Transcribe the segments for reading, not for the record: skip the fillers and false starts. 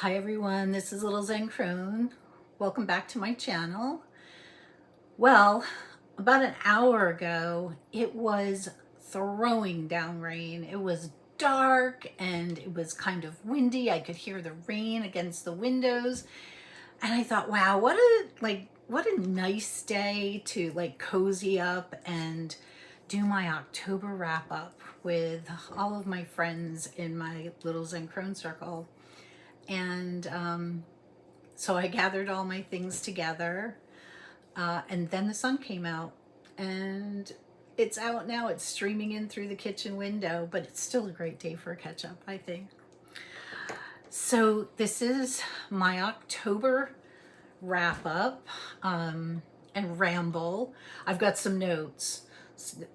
Hi everyone, this is Little Zen Crone. Welcome back to my channel. Well, about an hour ago, it was throwing down rain. It was dark and it was kind of windy. I could hear the rain against the windows. And I thought, wow, what a nice day to cozy up and do my October wrap up with all of my friends in my Little Zen Crone circle. And so I gathered all my things together, and then the sun came out, and it's out now. It's streaming in through the kitchen window, but it's still a great day for a catch up, I think. So this is my October wrap up and ramble. I've got some notes.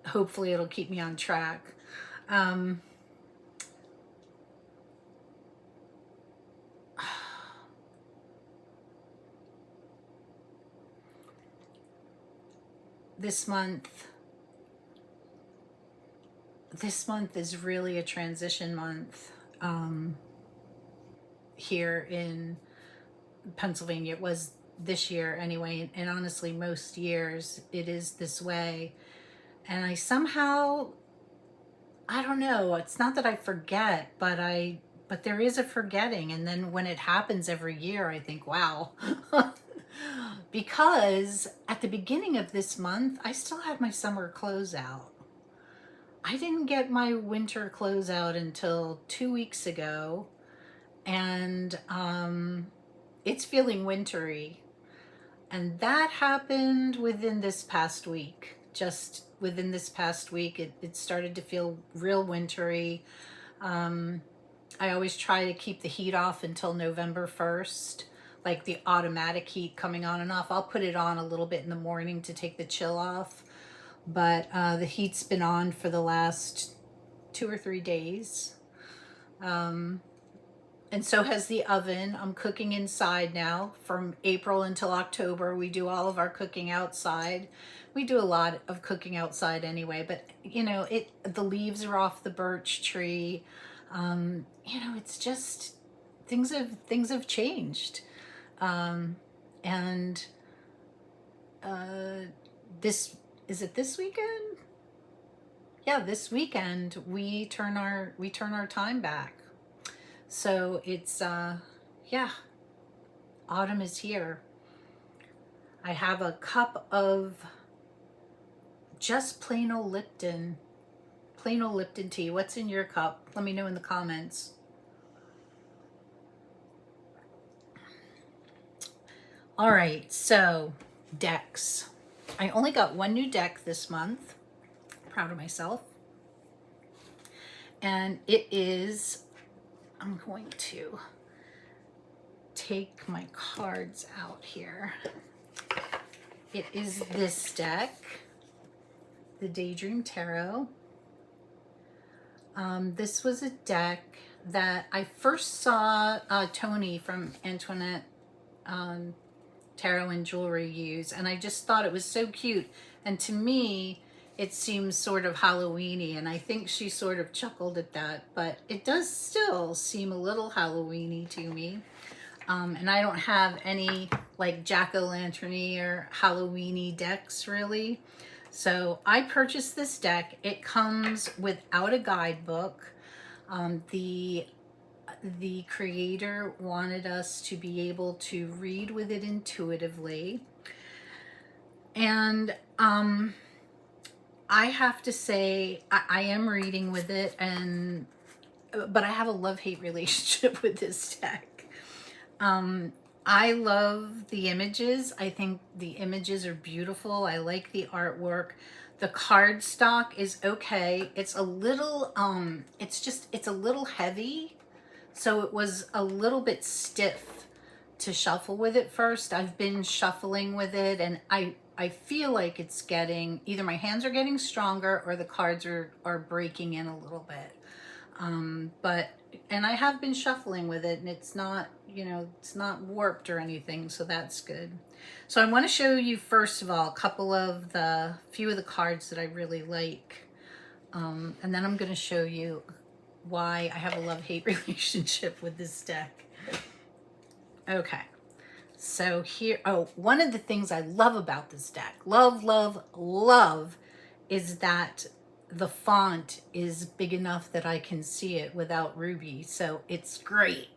Hopefully it'll keep me on track. This month is really a transition month here in Pennsylvania. It was this year anyway, and honestly most years it is this way. And I somehow, I don't know, it's not that I forget, but there is a forgetting, and then when it happens every year I think, wow. Because at the beginning of this month, I still had my summer closeout. I didn't get my winter closeout until 2 weeks ago, and it's feeling wintry. And that happened within this past week. Just within this past week, it started to feel real wintry. I always try to keep the heat off until November 1st. Like the automatic heat coming on and off. I'll put it on a little bit in the morning to take the chill off. But the heat's been on for the last 2 or 3 days. And so has the oven. I'm cooking inside now. From April until October, we do all of our cooking outside. We do a lot of cooking outside anyway, but you know, the leaves are off the birch tree. You know, it's just things have changed. And this weekend? Yeah, this weekend we turn our time back. So it's yeah, autumn is here. I have a cup of just plain old Lipton tea. What's in your cup? Let me know in the comments. All right, so decks. I only got one new deck this month. Proud of myself. And it is, I'm going to take my cards out here. It is this deck, the Daydream Tarot. This was a deck that I first saw Tony from Antoinette Tarot and Jewelry use, and I just thought it was so cute. And to me, it seems sort of Halloween-y, and I think she sort of chuckled at that, but it does still seem a little Halloween-y to me. And I don't have any like jack-o'-lantern-y or Halloween-y decks really. So I purchased this deck. It comes without a guidebook. The creator wanted us to be able to read with it intuitively. And I have to say, I am reading with it, but I have a love-hate relationship with this deck. I love the images. I think the images are beautiful. I like the artwork. The card stock is okay. It's a little, it's a little heavy. So it was a little bit stiff to shuffle with it first. I've been shuffling with it, and I feel like it's getting, either my hands are getting stronger or the cards are breaking in a little bit. And I have been shuffling with it, and it's not, you know, it's not warped or anything, so that's good. So I want to show you, first of all, a few of the cards that I really like. And then I'm going to show you why I have a love-hate relationship with this deck. Okay. So here, oh, one of the things I love about this deck, love, love, love, is that the font is big enough that I can see it without Ruby. So it's great.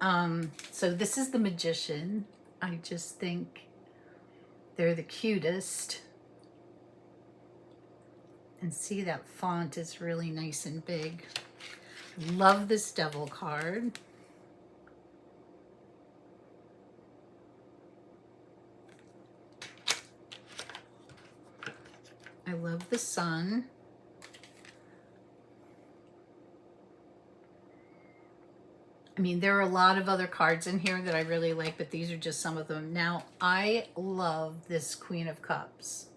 So this is the Magician. I just think they're the cutest. And see, that font is really nice and big. Love this Devil card. I love the Sun. I mean, there are a lot of other cards in here that I really like, but these are just some of them. Now, I love this Queen of Cups.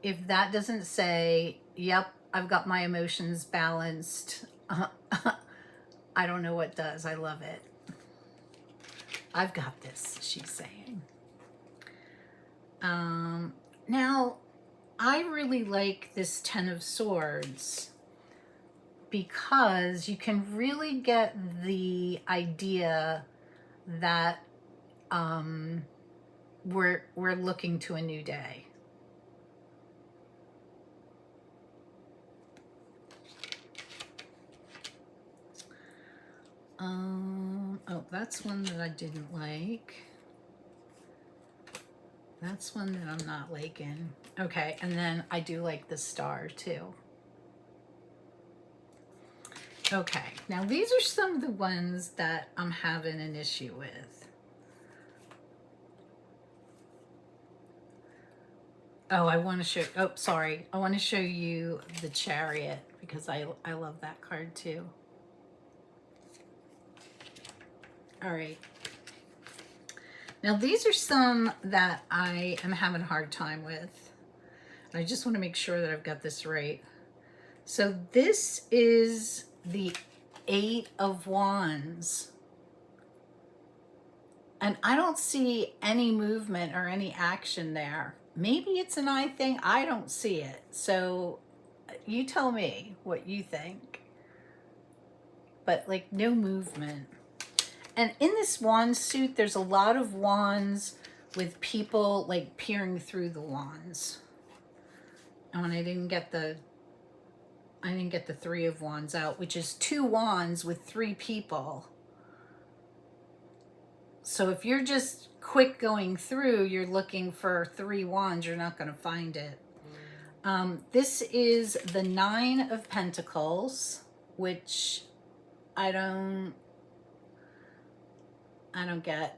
If that doesn't say, yep, I've got my emotions balanced, I don't know what does. I love it. I've got this, she's saying. Now, I really like this Ten of Swords because you can really get the idea that we're looking to a new day. Oh, that's one that I didn't like. That's one that I'm not liking. Okay, and then I do like the Star too. Okay, now these are some of the ones that I'm having an issue with. Oh, I want to show, oh, sorry. I want to show you the Chariot because I love that card too. All right. Now these are some that I am having a hard time with. I just want to make sure that I've got this right. So this is the Eight of Wands. And I don't see any movement or any action there. Maybe it's an eye thing. I don't see it. So you tell me what you think. But like no movement. And in this wand suit, there's a lot of wands with people like peering through the wands. Oh, and I didn't get the Three of Wands out, which is 2 wands with 3 people. So if you're just quick going through, you're looking for 3 wands, you're not going to find it. This is the Nine of Pentacles, which I don't get.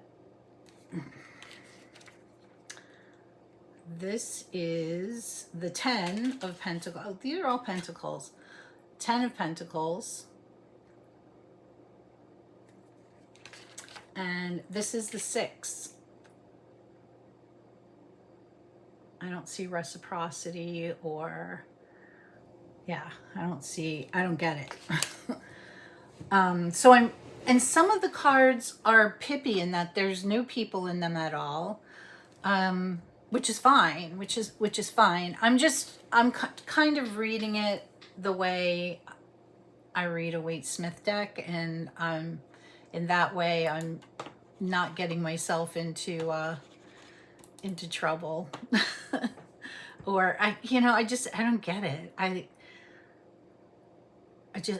This is the Ten of Pentacles. Oh, these are all Pentacles. 10 of Pentacles. And this is the 6. I don't see reciprocity or, yeah, I don't get it. And some of the cards are pippy in that there's no people in them at all. Which is fine, which is fine. I'm kind of reading it the way I read a Waite Smith deck, and in that way I'm not getting myself into trouble. Or I don't get it.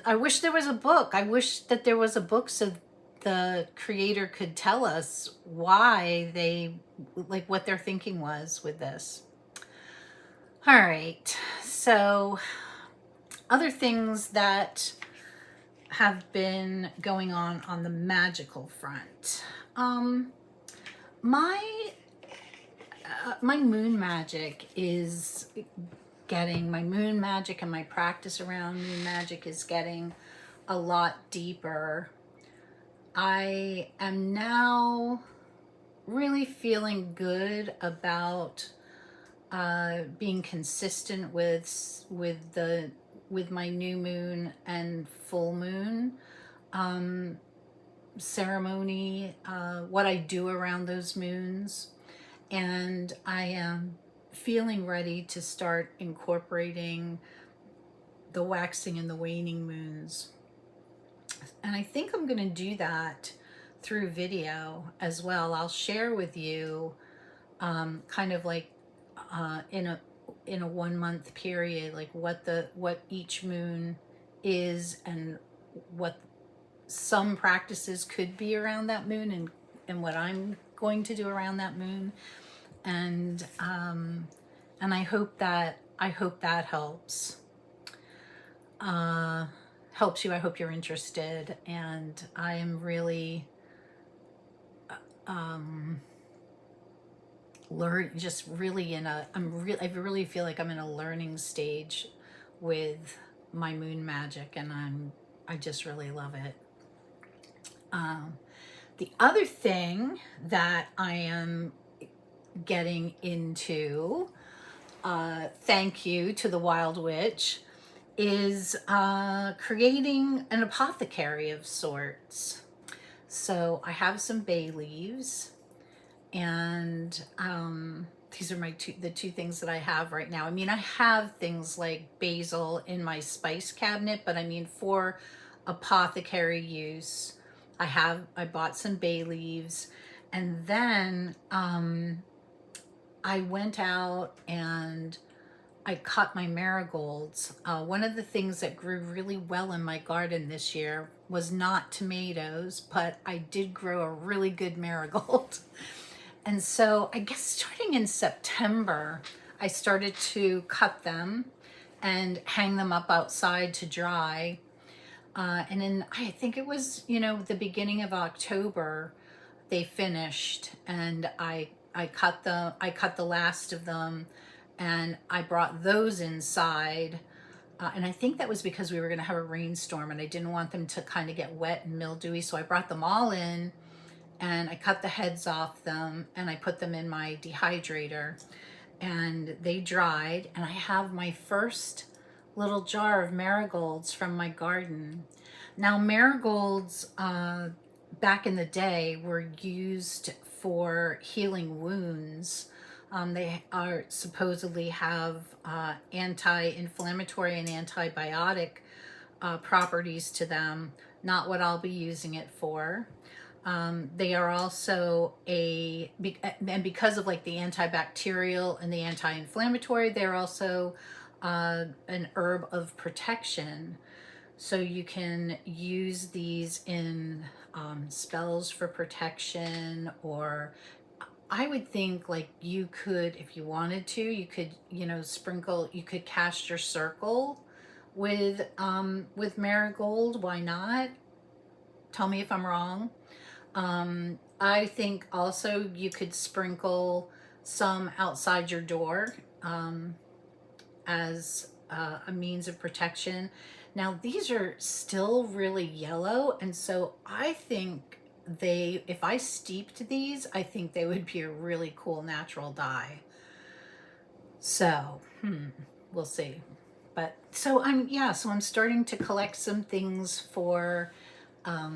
I wish there was a book. I wish that there was a book so the creator could tell us why they, like what their thinking was with this. All right, so other things that have been going on the magical front. My moon magic is my moon magic and my practice around moon magic is getting a lot deeper. I am now really feeling good about being consistent with my new moon and full moon ceremony, what I do around those moons, and I am feeling ready to start incorporating the waxing and the waning moons. And I think I'm going to do that through video as well. I'll share with you kind of like in a 1 month period, like what each moon is and what some practices could be around that moon, and what I'm going to do around that moon. And I hope that helps. Helps you. I hope you're interested, and I am really just really in a I really feel like I'm in a learning stage with my moon magic, and I just really love it. The other thing that I am getting into, thank you to the Wild Witch, is creating an apothecary of sorts. So I have some bay leaves, and these are the two things that I have right now. I mean, I have things like basil in my spice cabinet, but I mean, for apothecary use, I bought some bay leaves, and then I went out and I cut my marigolds. One of the things that grew really well in my garden this year was not tomatoes, but I did grow a really good marigold. And so I guess starting in September, I started to cut them and hang them up outside to dry. And then I think it was, the beginning of October, they finished, and I cut the last of them, and I brought those inside. And I think that was because we were going to have a rainstorm, and I didn't want them to kind of get wet and mildewy. So I brought them all in, and I cut the heads off them, and I put them in my dehydrator, and they dried. And I have my first little jar of marigolds from my garden. Now, marigolds back in the day were used for healing wounds. They are supposedly have anti-inflammatory and antibiotic properties to them. Not what I'll be using it for. They are also and because of like the antibacterial and the anti-inflammatory, they're also an herb of protection. So you can use these in spells for protection, or I would think like you could, if you wanted to, you could, sprinkle, you could cast your circle with marigold. Why not? Tell me if I'm wrong. I think also you could sprinkle some outside your door as a means of protection. Now, these are still really yellow, and so I think if I steeped these, I think they would be a really cool natural dye. So, we'll see. But so I'm starting to collect some things for my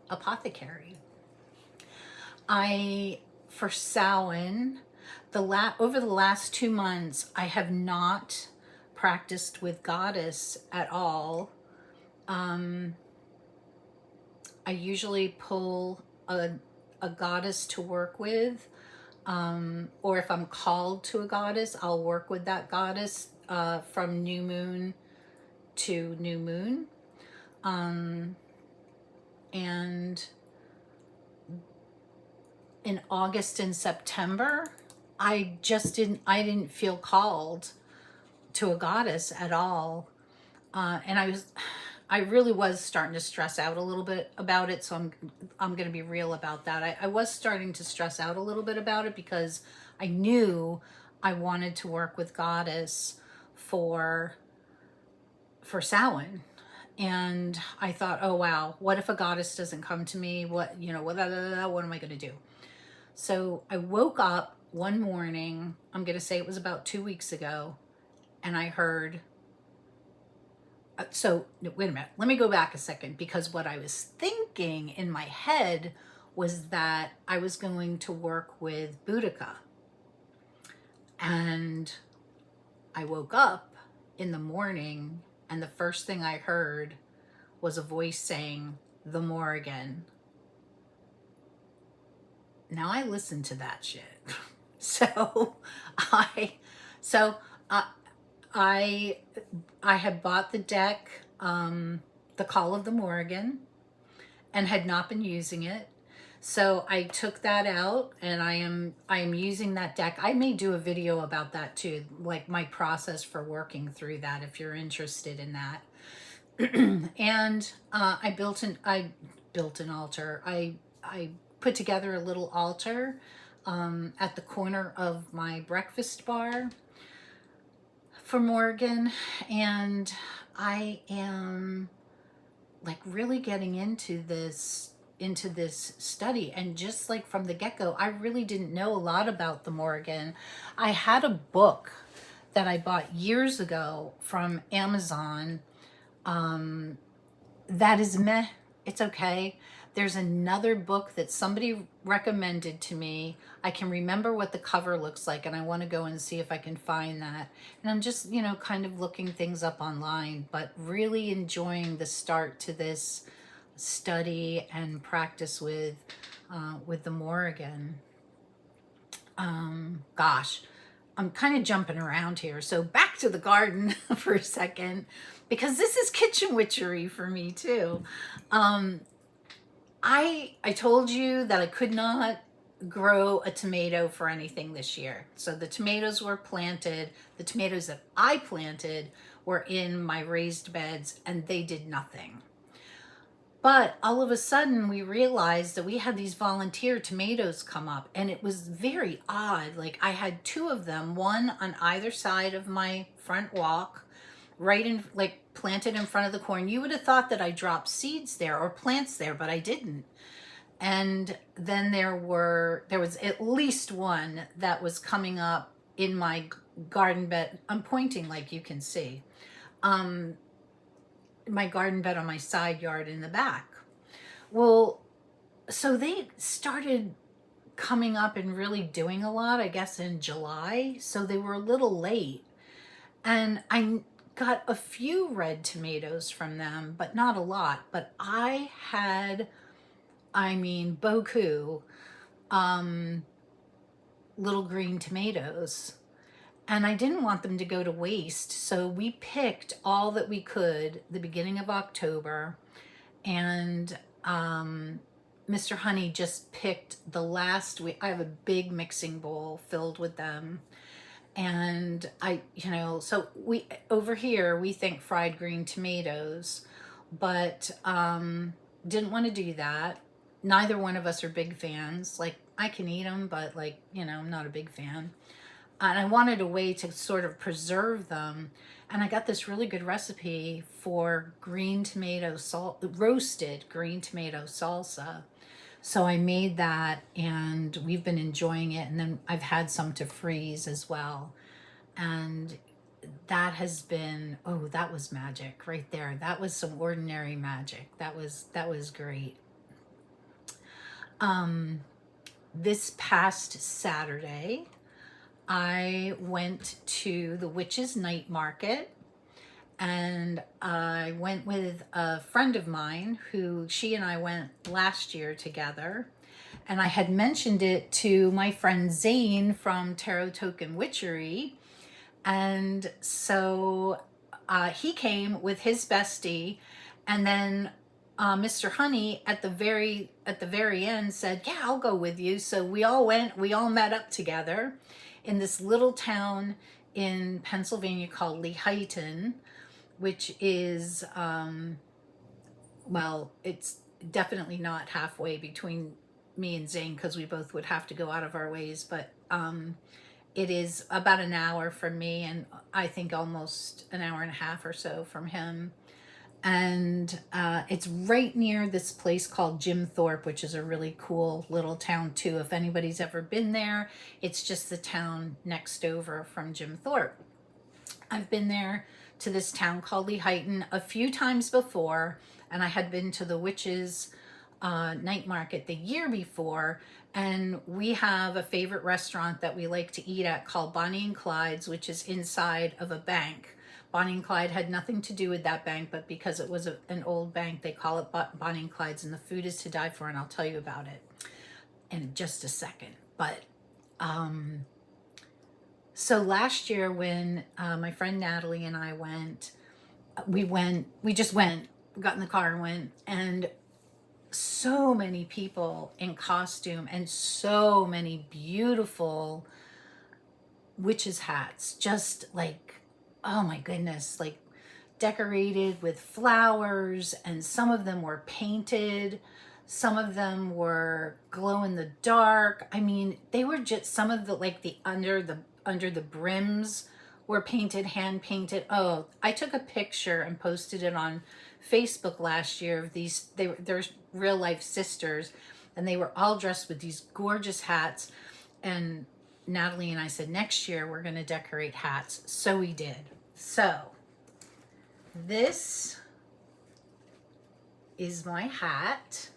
apothecary. For Samhain, over the last 2 months, I have not practiced with goddess at all. I usually pull a goddess to work with, or if I'm called to a goddess, I'll work with that goddess from new moon to new moon. And in August and September, I didn't feel called to a goddess at all. And I really was starting to stress out a little bit about it. So I'm going to be real about that. I was starting to stress out a little bit about it because I knew I wanted to work with goddess for Samhain. And I thought, oh wow, what if a goddess doesn't come to me? What am I going to do? So I woke up one morning, I'm going to say it was about 2 weeks ago, and I heard, wait a minute, let me go back a second, because what I was thinking in my head was that I was going to work with Boudica. And I woke up in the morning and the first thing I heard was a voice saying, "The Morrigan." Now I listen to that shit. So I, so I had bought the deck, The Call of the Morrigan, and had not been using it. So I took that out, and I am using that deck. I may do a video about that too, like my process for working through that, if you're interested in that. And I built an altar. I put together a little altar at the corner of my breakfast bar for Morgan, and I am like really getting into this study. And just like from the get-go, I really didn't know a lot about the Morrigan. I had a book that I bought years ago from Amazon that is meh. It's okay. There's another book that somebody recommended to me. I can remember what the cover looks like, and I want to go and see if I can find that. And I'm just, kind of looking things up online, but really enjoying the start to this study and practice with the Morrigan. Gosh, I'm kind of jumping around here. So back to the garden for a second, because this is kitchen witchery for me too. I told you that I could not grow a tomato for anything this year. So the tomatoes were planted. The tomatoes that I planted were in my raised beds, and they did nothing. But all of a sudden we realized that we had these volunteer tomatoes come up, and it was very odd. Like I had two of them, one on either side of my front walk, right in, like planted in front of the corn. You would have thought that I dropped seeds there or plants there, but I didn't. And then there was at least one that was coming up in my garden bed. I'm pointing like you can see. My garden bed on my side yard in the back. Well, so they started coming up and really doing a lot, I guess, in July. So they were a little late. And I got a few red tomatoes from them, but not a lot. But I had, beaucoup, little green tomatoes. And I didn't want them to go to waste. So we picked all that we could the beginning of October. And Mr. Honey just picked the last week. I have a big mixing bowl filled with them. And so we, over here, we think fried green tomatoes, but didn't want to do that. Neither one of us are big fans. Like, I can eat them, but I'm not a big fan. And I wanted a way to sort of preserve them. And I got this really good recipe for roasted green tomato salsa. So I made that, and we've been enjoying it. And then I've had some to freeze as well. And that has been, that was magic right there. That was some ordinary magic. That was great. This past Saturday, I went to the Witches Night Market, and I went with a friend of mine who she and I went last year together. And I had mentioned it to my friend Zane from Tarot Token Witchery. And so he came with his bestie, and then Mr. Honey at the very end said, "Yeah, I'll go with you." So we all met up together in this little town in Pennsylvania called Lehighton, which is, it's definitely not halfway between me and Zane, because we both would have to go out of our ways, but it is about an hour from me, and I think almost an hour and a half or so from him. And it's right near this place called Jim Thorpe, which is a really cool little town too. If anybody's ever been there, it's just the town next over from Jim Thorpe. I've been there to this town called Lehighton a few times before, and I had been to the Witches Night Market the year before. And we have a favorite restaurant that we like to eat at called Bonnie and Clyde's, which is inside of a bank. Bonnie and Clyde had nothing to do with that bank, but because it was an old bank, they call it Bonnie and Clyde's, and the food is to die for, and I'll tell you about it in just a second. But so last year when my friend Natalie and I went, we just went, got in the car and went, and so many people in costume and so many beautiful witches hats, just like, oh my goodness, like decorated with flowers, and some of them were painted, some of them were glow in the dark. I mean, they were just, some of the, like the under the brims were painted, hand painted. Oh, I took a picture and posted it on Facebook last year of these, they're real life sisters, and they were all dressed with these gorgeous hats. And Natalie and I said, next year we're going to decorate hats. So we did. So this is my hat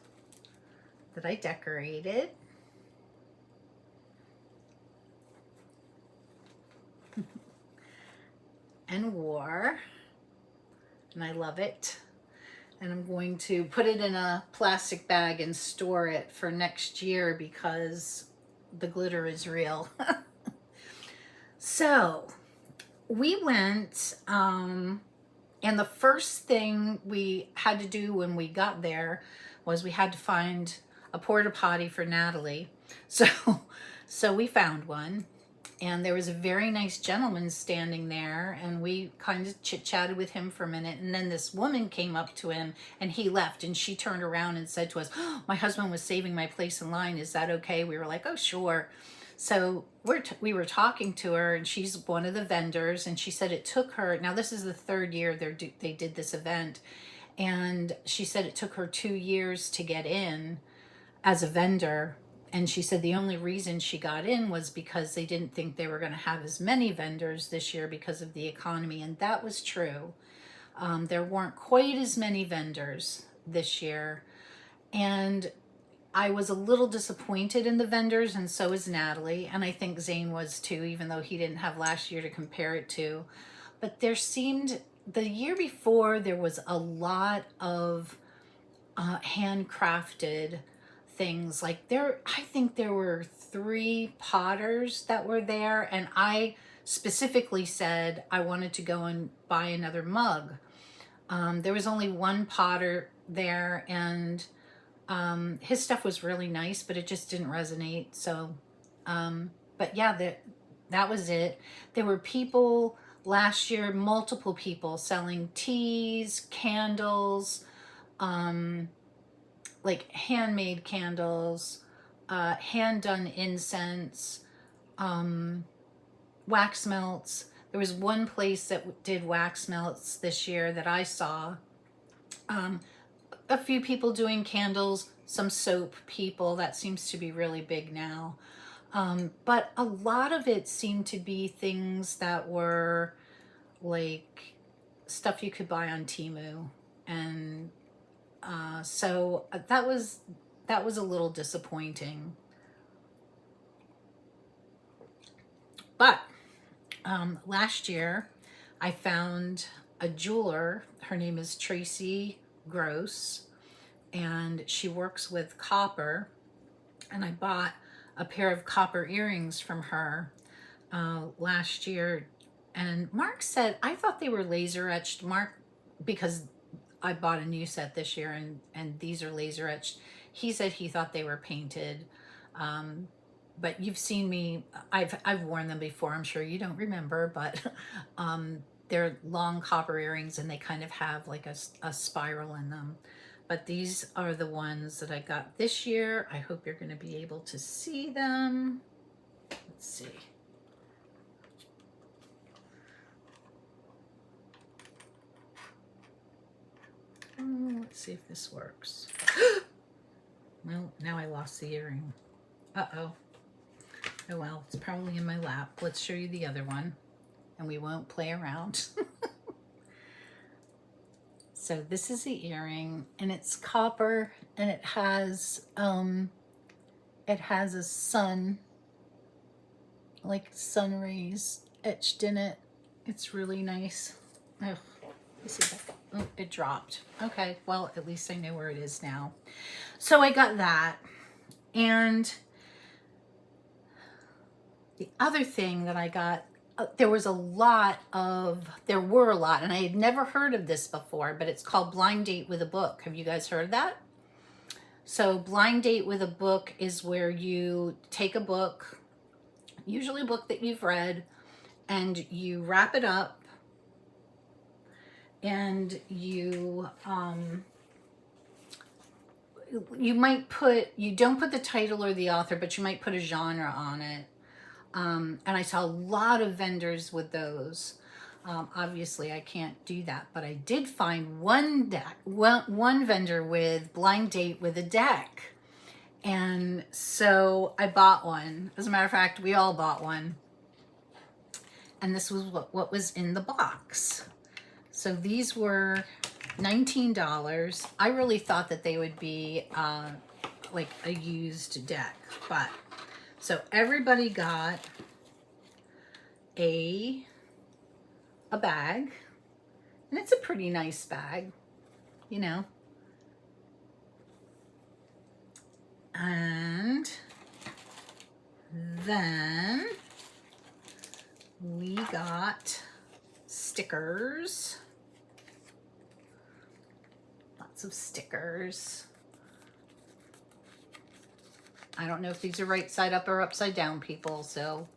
that I decorated. And wore, and I love it. And I'm going to put it in a plastic bag and store it for next year because the glitter is real. So we went, and the first thing we had to do when we got there was we had to find a porta potty for Natalie. So we found one. And there was a very nice gentleman standing there, and we kind of chit-chatted with him for a minute. And then this woman came up to him, and he left, and she turned around and said to us, "Oh, my husband was saving my place in line. Is that okay?" We were like, "Oh, sure." So we were talking to her, and she's one of the vendors, and she said it took her, now this is the third year they did this event, and she said it took her 2 years to get in as a vendor. And she said the only reason she got in was because they didn't think they were going to have as many vendors this year because of the economy. And that was true. There weren't quite as many vendors this year. And I was a little disappointed in the vendors, and so is Natalie. And I think Zane was too, even though he didn't have last year to compare it to. But there seemed, the year before, there was a lot of handcrafted things. Like I think there were 3 potters that were there, and I specifically said I wanted to go and buy another mug. There was only one potter there, and his stuff was really nice, but it just didn't resonate. So but yeah, that was it. There were people last year, multiple people selling teas, candles, like handmade candles, hand-done incense, wax melts. There was one place that did wax melts this year that I saw. A few people doing candles, some soap people. That seems to be really big now. But a lot of it seemed to be things that were like stuff you could buy on Temu. And so that was a little disappointing. But last year I found a jeweler. Her name is Tracy Gross, and she works with copper, and I bought a pair of copper earrings from her last year. And Mark said, I thought they were laser etched. Mark, because I bought a new set this year, and these are laser etched. He said he thought they were painted. But you've seen me, I've worn them before. I'm sure you don't remember, but they're long copper earrings, and they kind of have like a spiral in them. But these are the ones that I got this year. I hope you're going to be able to see them. Let's see. Let's see if this works. Well, now I lost the earring. Uh-oh. Oh well, it's probably in my lap. Let's show you the other one, and we won't play around. So this is the earring, and it's copper, and it has a sun, like sun rays etched in it. It's really nice. Oh, this is like, oh, it dropped. Okay, well, at least I know where it is now. So I got that. And the other thing that I got, there were a lot, and I had never heard of this before, but it's called Blind Date with a Book. Have you guys heard of that? So Blind Date with a Book is where you take a book, usually a book that you've read, and you wrap it up, and you don't put the title or the author, but you might put a genre on it. And I saw a lot of vendors with those. Obviously I can't do that, but I did find one vendor with Blind Date with a Deck. And so I bought one. As a matter of fact, we all bought one. And this was what was in the box. So these were $19. I really thought that they would be like a used deck, but so everybody got a bag, and it's a pretty nice bag, you know. And then we got stickers. Lots of stickers. I don't know if these are right side up or upside down, people, so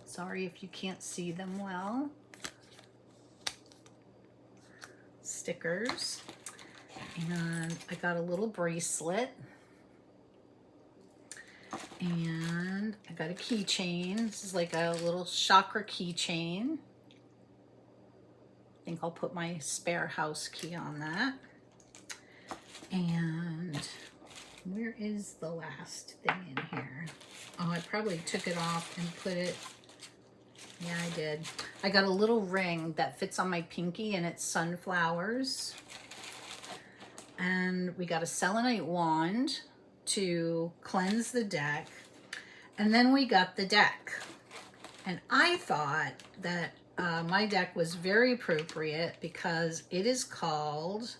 sorry if you can't see them well. Stickers. And I got a little bracelet. And I got a keychain. This is like a little chakra keychain. I think I'll put my spare house key on that. And where is the last thing in here? Oh, I probably took it off and put it, yeah, I did. I got a little ring that fits on my pinky, and it's sunflowers. And we got a selenite wand to cleanse the deck. And then we got the deck. And I thought that my deck was very appropriate because it is called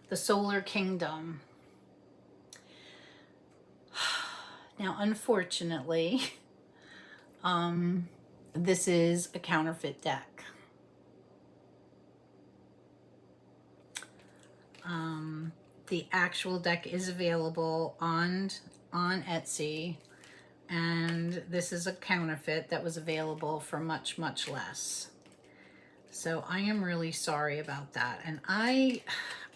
the Solar Kingdom. Now, unfortunately, this is a counterfeit deck. The actual deck is available on Etsy, and this is a counterfeit that was available for much, much less. So I am really sorry about that, and I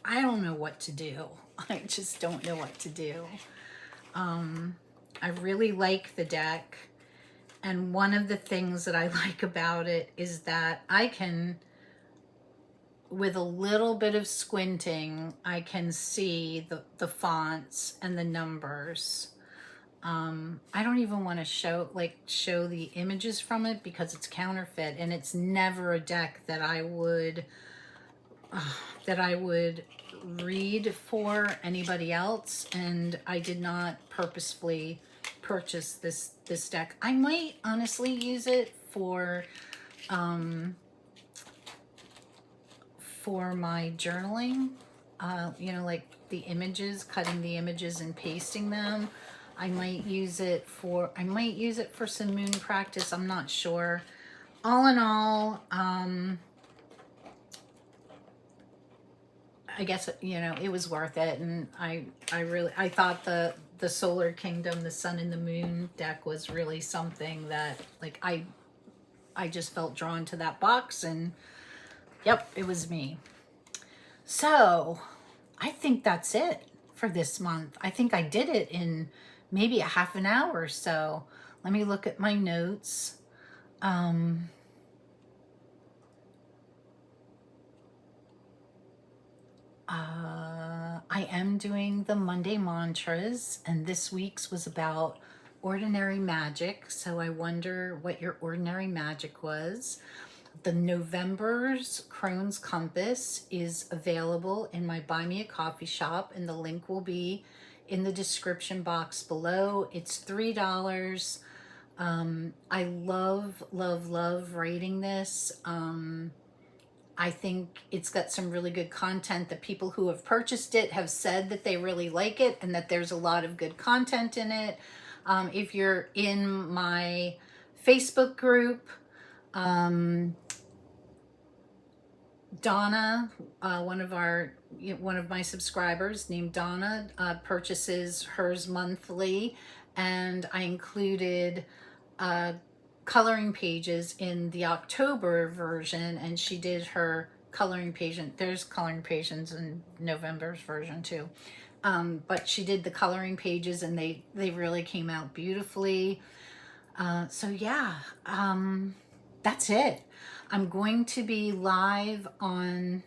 don't know what to do. I just don't know what to do. I really like the deck, and one of the things that I like about it is that I can, with a little bit of squinting, I can see the fonts and the numbers. I don't even want to show the images from it because it's counterfeit, and it's never a deck that I would read for anybody else, and I did not purposefully purchase this deck. I might honestly use it for my journaling, you know, like the images, cutting the images and pasting them. I might use it for some moon practice. I'm not sure. All in all, I guess, you know, it was worth it. And I thought the Solar Kingdom, the Sun and the Moon deck was really something that, like, I just felt drawn to that box, and yep, it was me. So I think that's it for this month. I think I did it in maybe a half an hour or so. Let me look at my notes. I am doing the Monday mantras, and this week's was about ordinary magic. So I wonder what your ordinary magic was. The November's Crone's Compass is available in my Buy Me a Coffee shop, and the link will be in the description box below. It's $3. I love, love, love writing this. I think it's got some really good content. The people who have purchased it have said that they really like it and that there's a lot of good content in it. If you're in my Facebook group, Donna, one of my subscribers named Donna, purchases hers monthly, and I included coloring pages in the October version, and she did her coloring page. There's coloring pages in November's version too, but she did the coloring pages, and they really came out beautifully. So yeah, that's it. I'm going to be live on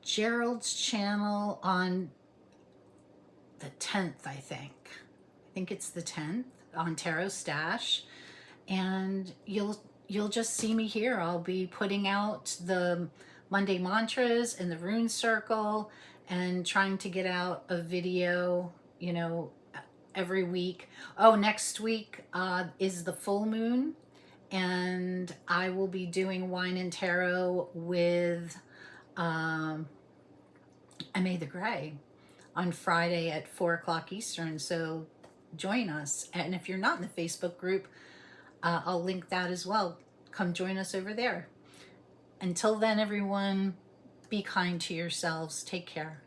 Gerald's channel on the 10th, I think. I think it's the 10th on Tarot Stash. And you'll just see me here. I'll be putting out the Monday mantras and the rune circle and trying to get out a video, you know, every week. Oh, next week is the full moon, and I will be doing wine and tarot with May the Gray on Friday at 4 o'clock Eastern. So join us. And if you're not in the Facebook group, I'll link that as well. Come join us over there. Until then, everyone, be kind to yourselves. Take care.